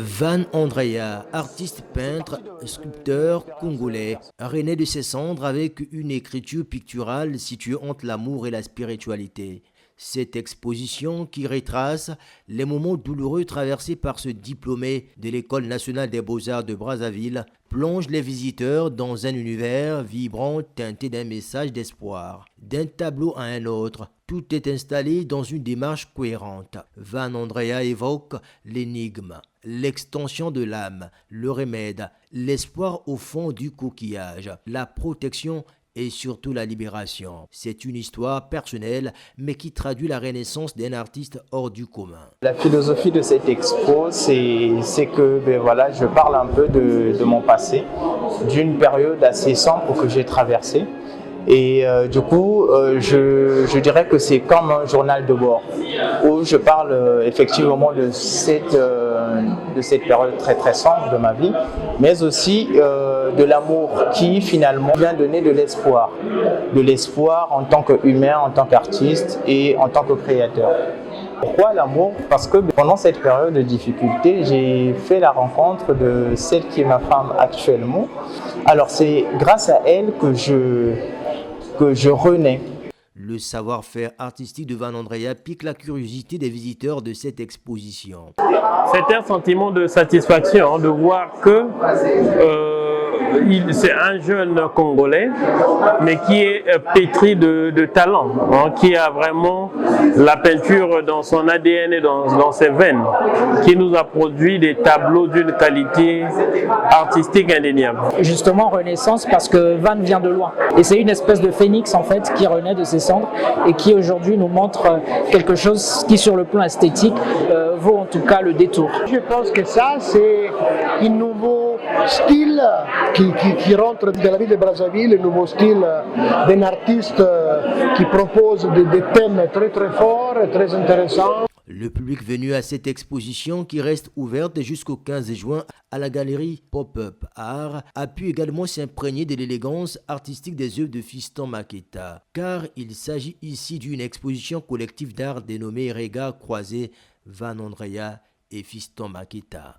Van Andrea, artiste peintre, sculpteur congolais, renaît de ses cendres avec une écriture picturale située entre l'amour et la spiritualité. Cette exposition qui retrace les moments douloureux traversés par ce diplômé de l'École nationale des beaux-arts de Brazzaville plonge les visiteurs dans un univers vibrant teinté d'un message d'espoir. D'un tableau à un autre, tout est installé dans une démarche cohérente. Van Andrea évoque l'énigme, l'extension de l'âme, le remède, l'espoir au fond du coquillage, la protection et surtout la libération. C'est une histoire personnelle, mais qui traduit la renaissance d'un artiste hors du commun. La philosophie de cette expo, c'est que voilà, je parle un peu de mon passé, d'une période assez sombre que j'ai traversée. Et du coup, je dirais que c'est comme un journal de bord, où je parle effectivement de cette période très très sombre de ma vie, mais aussi de l'amour qui finalement vient donner de l'espoir en tant qu'humain, en tant qu'artiste et en tant que créateur. Pourquoi l'amour? Parce que pendant cette période de difficulté, j'ai fait la rencontre de celle qui est ma femme actuellement. Alors c'est grâce à elle que je renais. Le savoir-faire artistique de Van Andrea pique la curiosité des visiteurs de cette exposition. C'est un sentiment de satisfaction de voir que c'est un jeune Congolais, mais qui est pétri de talent, qui a vraiment la peinture dans son ADN et dans ses veines, qui nous a produit des tableaux d'une qualité artistique indéniable. Justement, Renaissance, parce que Van vient de loin. Et c'est une espèce de phénix, en fait, qui renaît de ses cendres et qui aujourd'hui nous montre quelque chose qui, sur le plan esthétique, vaut en tout cas le détour. Je pense que ça, c'est un nouveau style qui rentre dans la ville de Brazzaville, un nouveau style d'un artiste qui propose des thèmes très très forts, très intéressants. Le public venu à cette exposition, qui reste ouverte jusqu'au 15 juin à la galerie Pop-Up Art, a pu également s'imprégner de l'élégance artistique des œuvres de Fiston Maketa, car il s'agit ici d'une exposition collective d'art dénommée Regards croisés Van Andrea et Fiston Maketa.